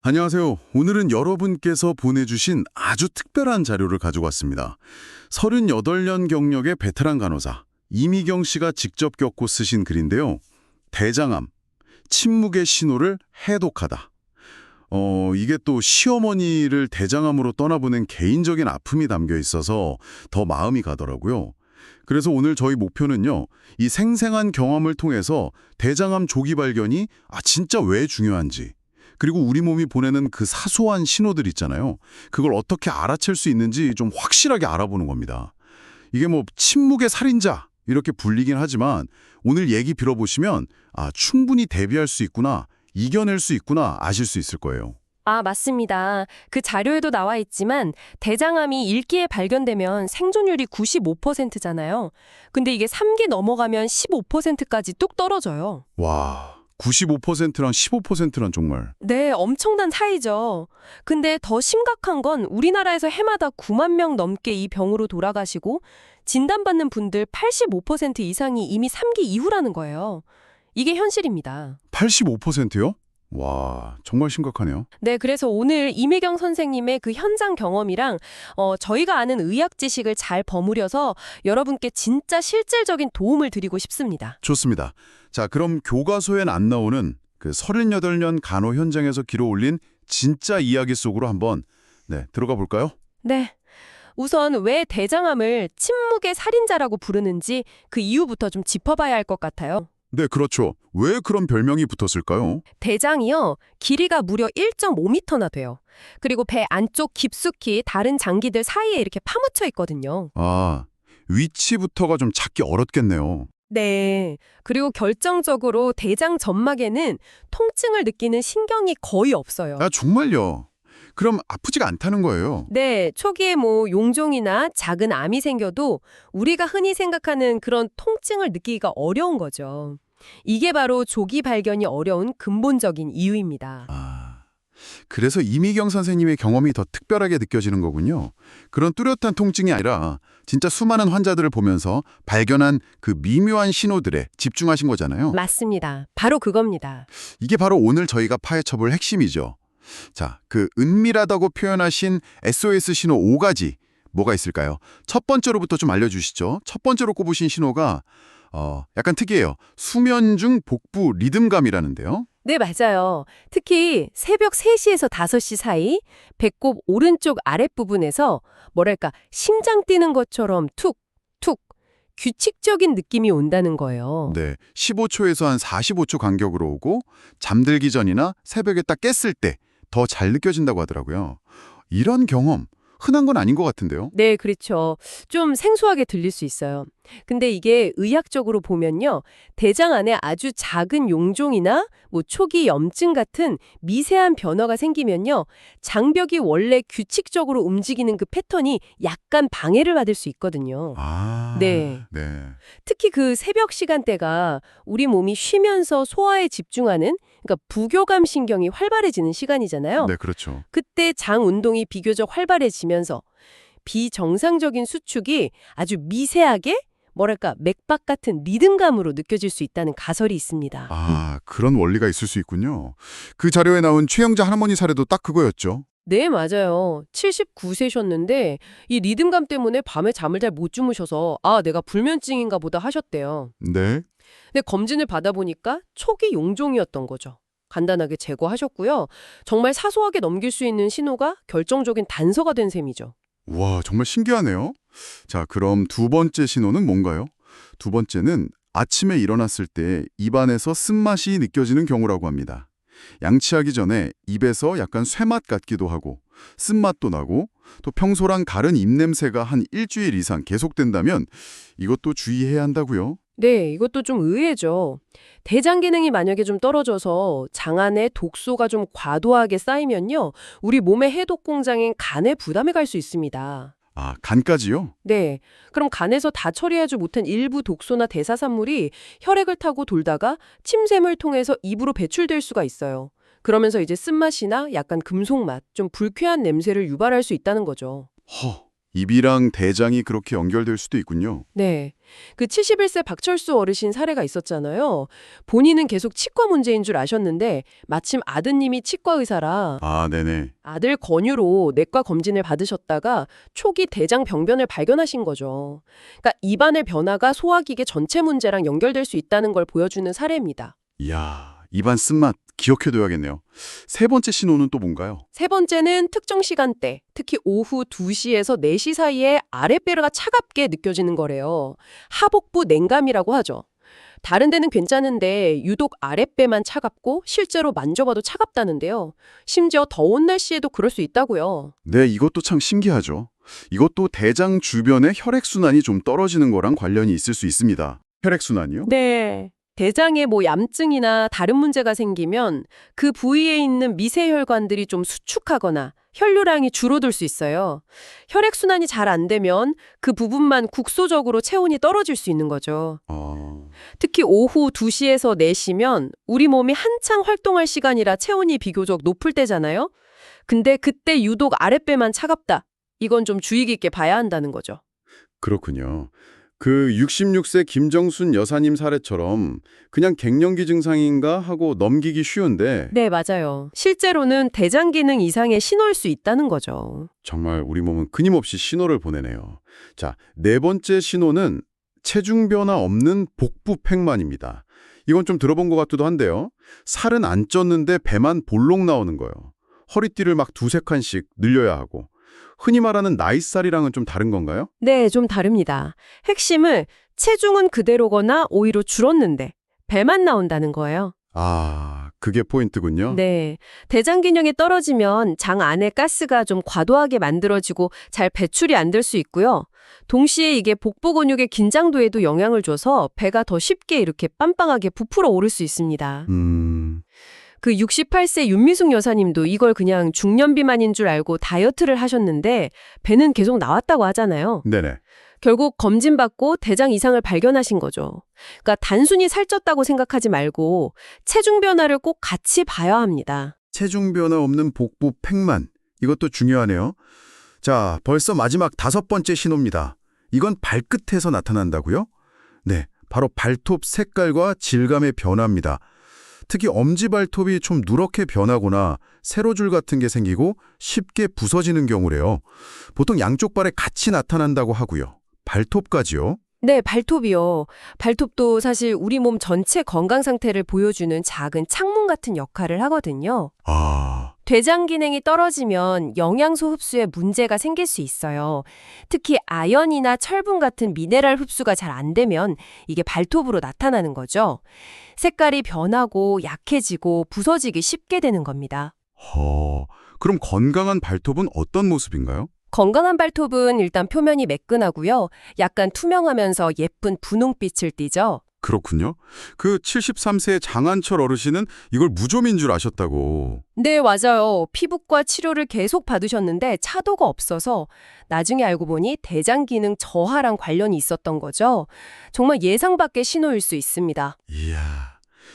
안녕하세요. 오늘은 여러분께서 보내주신 아주 특별한 자료를 가지고 왔습니다. 38년 경력의 베테랑 간호사 이미경 씨가 직접 겪고 쓰신 글인데요. 대장암, 침묵의 신호를 해독하다. 이게 또 시어머니를 대장암으로 떠나보낸 개인적인 아픔이 담겨 있어서 더 마음이 가더라고요. 그래서 오늘 저희 목표는요, 이 생생한 경험을 통해서 대장암 조기 발견이 진짜 왜 중요한지, 그리고 우리 몸이 보내는 그 사소한 신호들 있잖아요. 그걸 어떻게 알아챌 수 있는지 좀 확실하게 알아보는 겁니다. 이게 뭐 침묵의 살인자 이렇게 불리긴 하지만 오늘 얘기 들어보시면 충분히 대비할 수 있구나, 이겨낼 수 있구나 아실 수 있을 거예요. 맞습니다. 그 자료에도 나와 있지만 대장암이 1기에 발견되면 생존율이 95%잖아요. 근데 이게 3기 넘어가면 15%까지 뚝 떨어져요. 와, 95%랑 15%란 정말. 네, 엄청난 차이죠. 근데 더 심각한 건 우리나라에서 해마다 9만 명 넘게 이 병으로 돌아가시고 진단받는 분들 85% 이상이 이미 3기 이후라는 거예요. 이게 현실입니다. 85%요? 와, 정말 심각하네요. 네, 그래서 오늘 이미경 선생님의 그 현장 경험이랑 저희가 아는 의학 지식을 잘 버무려서 여러분께 진짜 실질적인 도움을 드리고 싶습니다. 좋습니다. 자, 그럼 교과서엔 안 나오는 그 38년 간호 현장에서 기록 올린 진짜 이야기 속으로 한번 들어가 볼까요? 네. 우선 왜 대장암을 침묵의 살인자라고 부르는지 그 이유부터 좀 짚어봐야 할 것 같아요. 네, 그렇죠. 왜 그런 별명이 붙었을까요? 대장이요, 길이가 무려 1.5m나 돼요. 그리고 배 안쪽 깊숙이 다른 장기들 사이에 이렇게 파묻혀 있거든요. 위치부터가 좀 찾기 어렵겠네요. 네. 그리고 결정적으로 대장 점막에는 통증을 느끼는 신경이 거의 없어요. 정말요? 그럼 아프지가 않다는 거예요? 네, 초기에 뭐 용종이나 작은 암이 생겨도 우리가 흔히 생각하는 그런 통증을 느끼기가 어려운 거죠. 이게 바로 조기 발견이 어려운 근본적인 이유입니다. 그래서 이미경 선생님의 경험이 더 특별하게 느껴지는 거군요. 그런 뚜렷한 통증이 아니라 진짜 수많은 환자들을 보면서 발견한 그 미묘한 신호들에 집중하신 거잖아요. 맞습니다. 바로 그겁니다. 이게 바로 오늘 저희가 파헤쳐볼 핵심이죠. 자, 그 은밀하다고 표현하신 SOS 신호 5가지 뭐가 있을까요? 첫 번째로부터 좀 알려주시죠. 첫 번째로 꼽으신 신호가 약간 특이해요. 수면 중 복부 리듬감이라는데요. 네, 맞아요. 특히 새벽 3시에서 5시 사이 배꼽 오른쪽 아랫부분에서 뭐랄까 심장 뛰는 것처럼 툭, 툭 규칙적인 느낌이 온다는 거예요. 네, 15초에서 한 45초 간격으로 오고 잠들기 전이나 새벽에 딱 깼을 때 더 잘 느껴진다고 하더라고요. 이런 경험 흔한 건 아닌 것 같은데요. 네, 그렇죠. 좀 생소하게 들릴 수 있어요. 근데 이게 의학적으로 보면요, 대장 안에 아주 작은 용종이나 뭐 초기 염증 같은 미세한 변화가 생기면요, 장벽이 원래 규칙적으로 움직이는 그 패턴이 약간 방해를 받을 수 있거든요. 네. 네. 특히 그 새벽 시간대가 우리 몸이 쉬면서 소화에 집중하는, 그러니까 부교감 신경이 활발해지는 시간이잖아요. 네, 그렇죠. 그때 장 운동이 비교적 활발해지면서 비정상적인 수축이 아주 미세하게 뭐랄까 맥박 같은 리듬감으로 느껴질 수 있다는 가설이 있습니다. 그런 원리가 있을 수 있군요. 그 자료에 나온 최영자 할머니 사례도 딱 그거였죠. 네, 맞아요. 79세셨는데 이 리듬감 때문에 밤에 잠을 잘 못 주무셔서 내가 불면증인가 보다 하셨대요. 네. 근데 검진을 받아보니까 초기 용종이었던 거죠. 간단하게 제거하셨고요. 정말 사소하게 넘길 수 있는 신호가 결정적인 단서가 된 셈이죠. 와, 정말 신기하네요. 자, 그럼 두 번째 신호는 뭔가요? 두 번째는 아침에 일어났을 때 입안에서 쓴맛이 느껴지는 경우라고 합니다. 양치하기 전에 입에서 약간 쇠맛 같기도 하고 쓴맛도 나고 또 평소랑 다른 입냄새가 한 일주일 이상 계속된다면 이것도 주의해야 한다고요? 네, 이것도 좀 의외죠. 대장 기능이 만약에 좀 떨어져서 장 안에 독소가 좀 과도하게 쌓이면요, 우리 몸의 해독 공장인 간에 부담이 갈 수 있습니다. 간까지요? 네, 그럼 간에서 다 처리하지 못한 일부 독소나 대사산물이 혈액을 타고 돌다가 침샘을 통해서 입으로 배출될 수가 있어요. 그러면서 이제 쓴맛이나 약간 금속맛, 좀 불쾌한 냄새를 유발할 수 있다는 거죠. 입이랑 대장이 그렇게 연결될 수도 있군요. 네. 그 71세 박철수 어르신 사례가 있었잖아요. 본인은 계속 치과 문제인 줄 아셨는데 마침 아드님이 치과 의사라 아, 네네. 아들 권유로 내과 검진을 받으셨다가 초기 대장 병변을 발견하신 거죠. 그러니까 입안의 변화가 소화기계 전체 문제랑 연결될 수 있다는 걸 보여주는 사례입니다. 이야, 입안 쓴맛 기억해둬야겠네요. 세 번째 신호는 또 뭔가요? 세 번째는 특정 시간대, 특히 오후 2시에서 4시 사이에 아랫배가 차갑게 느껴지는 거래요. 하복부 냉감이라고 하죠. 다른 데는 괜찮은데 유독 아랫배만 차갑고 실제로 만져봐도 차갑다는데요. 심지어 더운 날씨에도 그럴 수 있다고요. 네, 이것도 참 신기하죠. 이것도 대장 주변의 혈액순환이 좀 떨어지는 거랑 관련이 있을 수 있습니다. 혈액순환이요? 네. 대장에 염증이나 다른 문제가 생기면 그 부위에 있는 미세혈관들이 좀 수축하거나 혈류량이 줄어들 수 있어요. 혈액순환이 잘 안 되면 그 부분만 국소적으로 체온이 떨어질 수 있는 거죠. 특히 오후 2시에서 4시면 우리 몸이 한창 활동할 시간이라 체온이 비교적 높을 때잖아요. 근데 그때 유독 아랫배만 차갑다. 이건 좀 주의 깊게 봐야 한다는 거죠. 그렇군요. 그 66세 김정순 여사님 사례처럼 그냥 갱년기 증상인가 하고 넘기기 쉬운데 네, 맞아요. 실제로는 대장 기능 이상의 신호일 수 있다는 거죠. 정말 우리 몸은 끊임없이 신호를 보내네요. 자, 네 번째 신호는 체중 변화 없는 복부 팽만입니다. 이건 좀 들어본 것 같기도 한데요. 살은 안 쪘는데 배만 볼록 나오는 거예요. 허리띠를 막 두세 칸씩 늘려야 하고. 흔히 말하는 나이살이랑은 좀 다른 건가요? 네, 좀 다릅니다. 핵심은 체중은 그대로거나 오히려 줄었는데 배만 나온다는 거예요. 아, 그게 포인트군요. 네, 대장 기능이 떨어지면 장 안에 가스가 좀 과도하게 만들어지고 잘 배출이 안 될 수 있고요. 동시에 이게 복부 근육의 긴장도에도 영향을 줘서 배가 더 쉽게 이렇게 빵빵하게 부풀어 오를 수 있습니다. 그 68세 윤미숙 여사님도 이걸 그냥 중년 비만인 줄 알고 다이어트를 하셨는데 배는 계속 나왔다고 하잖아요. 네네. 결국 검진받고 대장 이상을 발견하신 거죠. 그러니까 단순히 살쪘다고 생각하지 말고 체중 변화를 꼭 같이 봐야 합니다. 체중 변화 없는 복부 팽만. 이것도 중요하네요. 자, 벌써 마지막 다섯 번째 신호입니다. 이건 발끝에서 나타난다고요? 네, 바로 발톱 색깔과 질감의 변화입니다. 특히 엄지발톱이 좀 누렇게 변하거나 세로줄 같은 게 생기고 쉽게 부서지는 경우래요. 보통 양쪽 발에 같이 나타난다고 하고요. 발톱까지요? 네, 발톱이요. 발톱도 사실 우리 몸 전체 건강 상태를 보여주는 작은 창문 같은 역할을 하거든요. 아, 대장 기능이 떨어지면 영양소 흡수에 문제가 생길 수 있어요. 특히 아연이나 철분 같은 미네랄 흡수가 잘 안 되면 이게 발톱으로 나타나는 거죠. 색깔이 변하고 약해지고 부서지기 쉽게 되는 겁니다. 그럼 건강한 발톱은 어떤 모습인가요? 건강한 발톱은 일단 표면이 매끈하고요. 약간 투명하면서 예쁜 분홍빛을 띠죠. 그렇군요. 그 73세 장한철 어르신은 이걸 무좀인 줄 아셨다고. 네, 맞아요. 피부과 치료를 계속 받으셨는데 차도가 없어서 나중에 알고 보니 대장 기능 저하랑 관련이 있었던 거죠. 정말 예상 밖의 신호일 수 있습니다. 이야,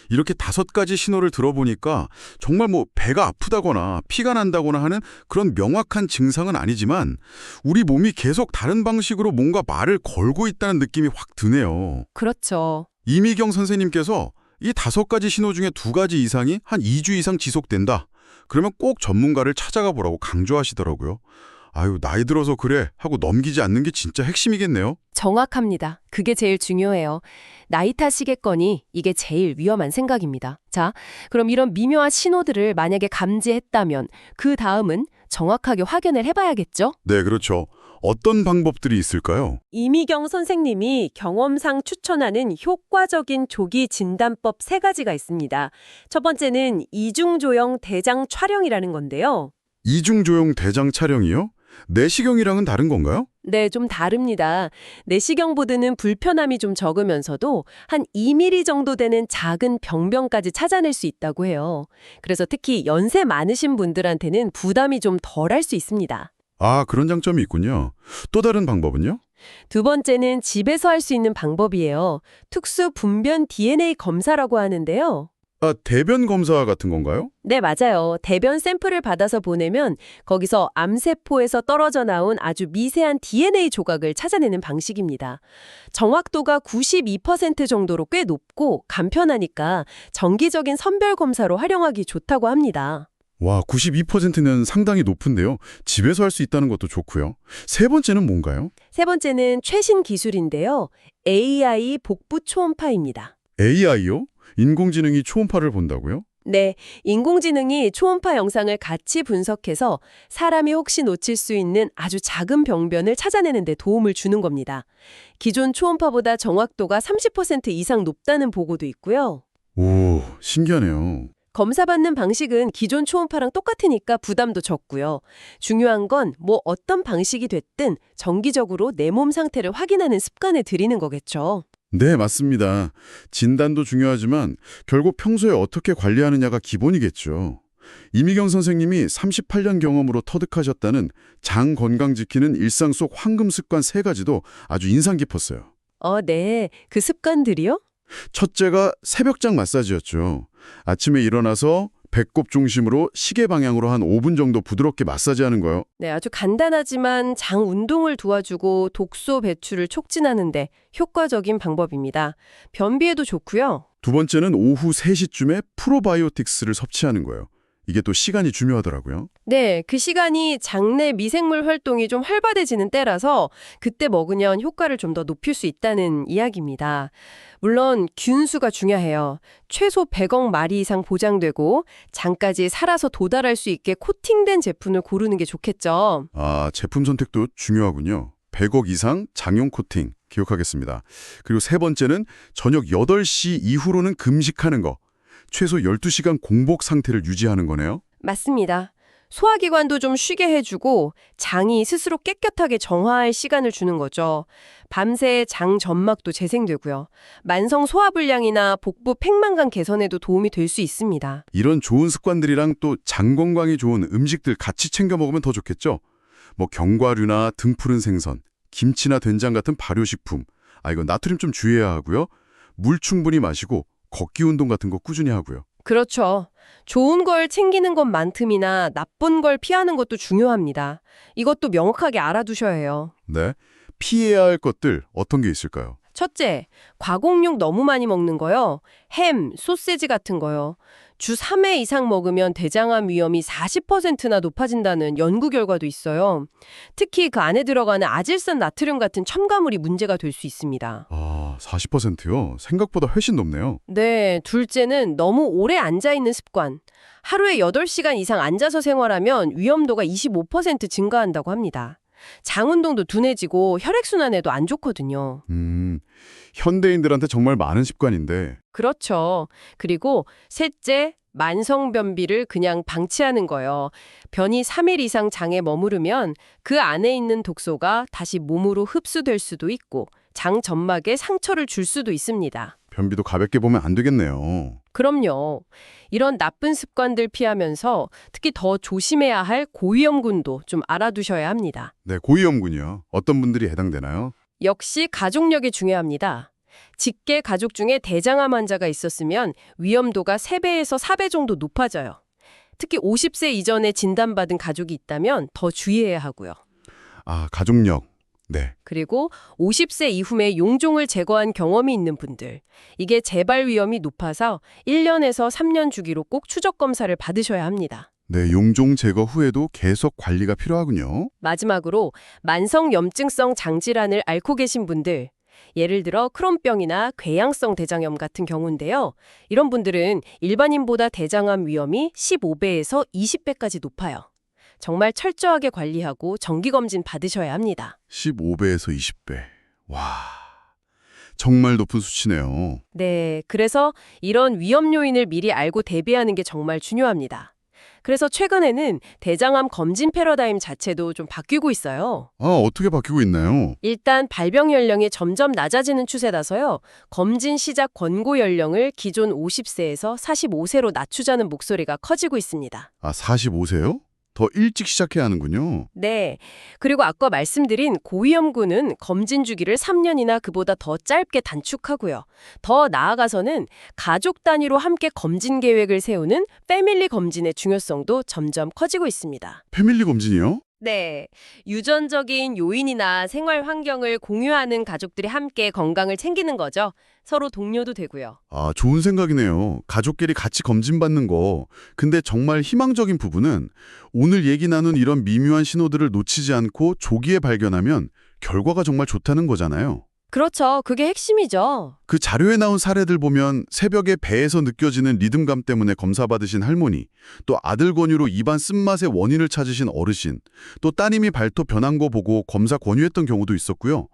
이렇게 다섯 가지 신호를 들어보니까 정말 배가 아프다거나 피가 난다거나 하는 그런 명확한 증상은 아니지만 우리 몸이 계속 다른 방식으로 뭔가 말을 걸고 있다는 느낌이 확 드네요. 그렇죠. 이미경 선생님께서 이 다섯 가지 신호 중에 두 가지 이상이 한 2주 이상 지속된다. 그러면 꼭 전문가를 찾아가 보라고 강조하시더라고요. 아유, 나이 들어서 그래 하고 넘기지 않는 게 진짜 핵심이겠네요. 정확합니다. 그게 제일 중요해요. 나이 탓이겠거니 이게 제일 위험한 생각입니다. 자, 그럼 이런 미묘한 신호들을 만약에 감지했다면 그 다음은 정확하게 확인을 해봐야겠죠? 네, 그렇죠. 어떤 방법들이 있을까요? 이미경 선생님이 경험상 추천하는 효과적인 조기 진단법 3가지가 있습니다. 첫 번째는 이중조형 대장 촬영이라는 건데요. 이중조형 대장 촬영이요? 내시경이랑은 다른 건가요? 네, 좀 다릅니다. 내시경보다는 불편함이 좀 적으면서도 한 2mm 정도 되는 작은 병변까지 찾아낼 수 있다고 해요. 그래서 특히 연세 많으신 분들한테는 부담이 좀 덜할 수 있습니다. 아, 그런 장점이 있군요. 또 다른 방법은요? 두 번째는 집에서 할 수 있는 방법이에요. 특수 분변 DNA 검사라고 하는데요. 아, 대변 검사 같은 건가요? 네, 맞아요. 대변 샘플을 받아서 보내면 거기서 암세포에서 떨어져 나온 아주 미세한 DNA 조각을 찾아내는 방식입니다. 정확도가 92% 정도로 꽤 높고 간편하니까 정기적인 선별 검사로 활용하기 좋다고 합니다. 와, 92%는 상당히 높은데요. 집에서 할 수 있다는 것도 좋고요. 세 번째는 뭔가요? 세 번째는 최신 기술인데요. AI 복부 초음파입니다. AI요? 인공지능이 초음파를 본다고요? 네, 인공지능이 초음파 영상을 같이 분석해서 사람이 혹시 놓칠 수 있는 아주 작은 병변을 찾아내는 데 도움을 주는 겁니다. 기존 초음파보다 정확도가 30% 이상 높다는 보고도 있고요. 오, 신기하네요. 검사받는 방식은 기존 초음파랑 똑같으니까 부담도 적고요. 중요한 건 뭐 어떤 방식이 됐든 정기적으로 내 몸 상태를 확인하는 습관을 들이는 거겠죠. 네, 맞습니다. 진단도 중요하지만 결국 평소에 어떻게 관리하느냐가 기본이겠죠. 이미경 선생님이 38년 경험으로 터득하셨다는 장 건강 지키는 일상 속 황금 습관 3가지도 아주 인상 깊었어요. 네. 그 습관들이요? 첫째가 새벽장 마사지였죠. 아침에 일어나서 배꼽 중심으로 시계 방향으로 한 5분 정도 부드럽게 마사지하는 거요. 네, 아주 간단하지만 장 운동을 도와주고 독소 배출을 촉진하는데 효과적인 방법입니다. 변비에도 좋고요. 두 번째는 오후 3시쯤에 프로바이오틱스를 섭취하는 거예요. 이게 또 시간이 중요하더라고요. 네, 그 시간이 장내 미생물 활동이 좀 활발해지는 때라서 그때 먹으면 효과를 좀 더 높일 수 있다는 이야기입니다. 물론 균수가 중요해요. 최소 100억 마리 이상 보장되고 장까지 살아서 도달할 수 있게 코팅된 제품을 고르는 게 좋겠죠. 아, 제품 선택도 중요하군요. 100억 이상 장용 코팅 기억하겠습니다. 그리고 세 번째는 저녁 8시 이후로는 금식하는 거. 최소 12시간 공복 상태를 유지하는 거네요. 맞습니다. 소화기관도 좀 쉬게 해주고 장이 스스로 깨끗하게 정화할 시간을 주는 거죠. 밤새 장 점막도 재생되고요. 만성 소화불량이나 복부 팽만감 개선에도 도움이 될 수 있습니다. 이런 좋은 습관들이랑 또 장 건강에 좋은 음식들 같이 챙겨 먹으면 더 좋겠죠? 뭐 견과류나 등푸른 생선, 김치나 된장 같은 발효식품. 이건 나트륨 좀 주의해야 하고요. 물 충분히 마시고 걷기 운동 같은 거 꾸준히 하고요. 그렇죠. 좋은 걸 챙기는 것만큼이나 나쁜 걸 피하는 것도 중요합니다. 이것도 명확하게 알아두셔야 해요. 네. 피해야 할 것들 어떤 게 있을까요? 첫째, 과공육 너무 많이 먹는 거요. 햄, 소세지 같은 거요. 주 3회 이상 먹으면 대장암 위험이 40%나 높아진다는 연구 결과도 있어요. 특히 그 안에 들어가는 아질산 나트륨 같은 첨가물이 문제가 될 수 있습니다. 아, 40%요? 생각보다 훨씬 높네요. 네, 둘째는 너무 오래 앉아있는 습관. 하루에 8시간 이상 앉아서 생활하면 위험도가 25% 증가한다고 합니다. 장 운동도 둔해지고 혈액순환에도 안 좋거든요. 현대인들한테 정말 많은 습관인데 그렇죠. 그리고 셋째, 만성변비를 그냥 방치하는 거예요. 변이 3일 이상 장에 머무르면 그 안에 있는 독소가 다시 몸으로 흡수될 수도 있고 장 점막에 상처를 줄 수도 있습니다. 변비도 가볍게 보면 안 되겠네요. 그럼요. 이런 나쁜 습관들 피하면서 특히 더 조심해야 할 고위험군도 좀 알아두셔야 합니다. 네, 고위험군이요. 어떤 분들이 해당되나요? 역시 가족력이 중요합니다. 직계 가족 중에 대장암 환자가 있었으면 위험도가 3배에서 4배 정도 높아져요. 특히 50세 이전에 진단받은 가족이 있다면 더 주의해야 하고요. 아, 가족력. 네. 그리고 50세 이후에 용종을 제거한 경험이 있는 분들. 이게 재발 위험이 높아서 1년에서 3년 주기로 꼭 추적 검사를 받으셔야 합니다. 네, 용종 제거 후에도 계속 관리가 필요하군요. 마지막으로 만성 염증성 장질환을 앓고 계신 분들. 예를 들어 크론병이나 궤양성 대장염 같은 경우인데요. 이런 분들은 일반인보다 대장암 위험이 15배에서 20배까지 높아요. 정말 철저하게 관리하고 정기검진 받으셔야 합니다. 15배에서 20배. 와, 정말 높은 수치네요. 네, 그래서 이런 위험 요인을 미리 알고 대비하는 게 정말 중요합니다. 그래서 최근에는 대장암 검진 패러다임 자체도 좀 바뀌고 있어요. 아, 어떻게 바뀌고 있나요? 일단 발병 연령이 점점 낮아지는 추세라서요. 검진 시작 권고 연령을 기존 50세에서 45세로 낮추자는 목소리가 커지고 있습니다. 아, 45세요? 더 일찍 시작해야 하는군요. 네. 그리고 아까 말씀드린 고위험군은 검진 주기를 3년이나 그보다 더 짧게 단축하고요. 더 나아가서는 가족 단위로 함께 검진 계획을 세우는 패밀리 검진의 중요성도 점점 커지고 있습니다. 패밀리 검진이요? 네. 유전적인 요인이나 생활 환경을 공유하는 가족들이 함께 건강을 챙기는 거죠. 서로 동료도 되고요. 아, 좋은 생각이네요. 가족끼리 같이 검진받는 거. 근데 정말 희망적인 부분은 오늘 얘기 나눈 이런 미묘한 신호들을 놓치지 않고 조기에 발견하면 결과가 정말 좋다는 거잖아요. 그렇죠. 그게 핵심이죠. 그 자료에 나온 사례들 보면 새벽에 배에서 느껴지는 리듬감 때문에 검사받으신 할머니, 또 아들 권유로 입안 쓴맛의 원인을 찾으신 어르신, 또 따님이 발톱 변한 거 보고 검사 권유했던 경우도 있었고요.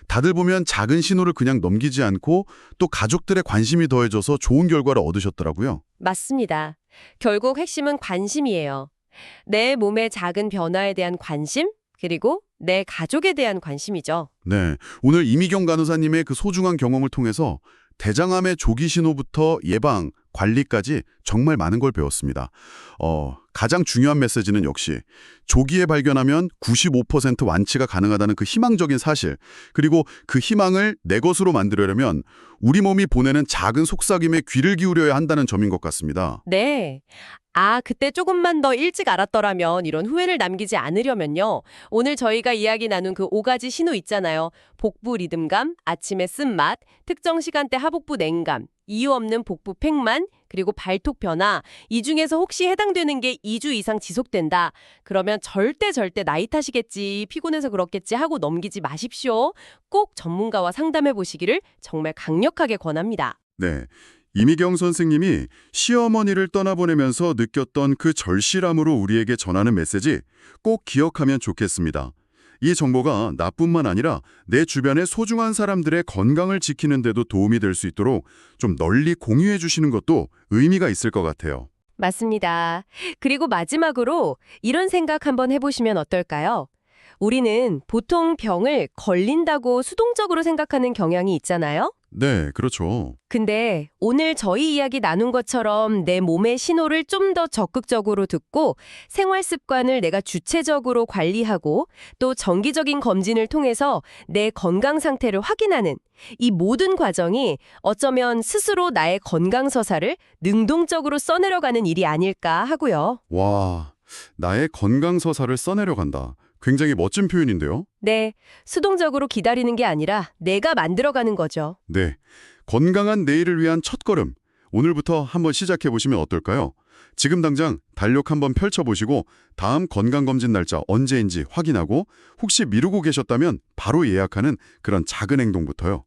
다들 보면 작은 신호를 그냥 넘기지 않고 또 가족들의 관심이 더해져서 좋은 결과를 얻으셨더라고요. 맞습니다. 결국 핵심은 관심이에요. 내 몸의 작은 변화에 대한 관심, 그리고 내 가족에 대한 관심이죠. 네, 오늘 이미경 간호사님의 그 소중한 경험을 통해서 대장암의 조기 신호부터 예방, 관리까지 정말 많은 걸 배웠습니다. 가장 중요한 메시지는 역시 조기에 발견하면 95% 완치가 가능하다는 그 희망적인 사실, 그리고 그 희망을 내 것으로 만들려면 우리 몸이 보내는 작은 속삭임에 귀를 기울여야 한다는 점인 것 같습니다. 네. 아, 그때 조금만 더 일찍 알았더라면 이런 후회를 남기지 않으려면요. 오늘 저희가 이야기 나눈 그 5가지 신호 있잖아요. 복부 리듬감, 아침에 쓴맛, 특정 시간대 하복부 냉감, 이유 없는 복부 팽만, 그리고 발톱 변화. 이 중에서 혹시 해당되는 게 2주 이상 지속된다. 그러면 절대 나이 탓이겠지, 피곤해서 그렇겠지 하고 넘기지 마십시오. 꼭 전문가와 상담해 보시기를 정말 강력하게 권합니다. 네. 이미경 선생님이 시어머니를 떠나보내면서 느꼈던 그 절실함으로 우리에게 전하는 메시지 꼭 기억하면 좋겠습니다. 이 정보가 나뿐만 아니라 내 주변의 소중한 사람들의 건강을 지키는 데도 도움이 될 수 있도록 좀 널리 공유해 주시는 것도 의미가 있을 것 같아요. 맞습니다. 그리고 마지막으로 이런 생각 한번 해보시면 어떨까요? 우리는 보통 병을 걸린다고 수동적으로 생각하는 경향이 있잖아요? 네, 그렇죠. 근데 오늘 저희 이야기 나눈 것처럼 내 몸의 신호를 좀 더 적극적으로 듣고 생활 습관을 내가 주체적으로 관리하고 또 정기적인 검진을 통해서 내 건강 상태를 확인하는 이 모든 과정이 어쩌면 스스로 나의 건강 서사를 능동적으로 써내려가는 일이 아닐까 하고요. 와, 나의 건강 서사를 써내려간다. 굉장히 멋진 표현인데요. 네, 수동적으로 기다리는 게 아니라 내가 만들어가는 거죠. 네, 건강한 내일을 위한 첫걸음. 오늘부터 한번 시작해 보시면 어떨까요? 지금 당장 달력 한번 펼쳐보시고 다음 건강검진 날짜 언제인지 확인하고 혹시 미루고 계셨다면 바로 예약하는 그런 작은 행동부터요.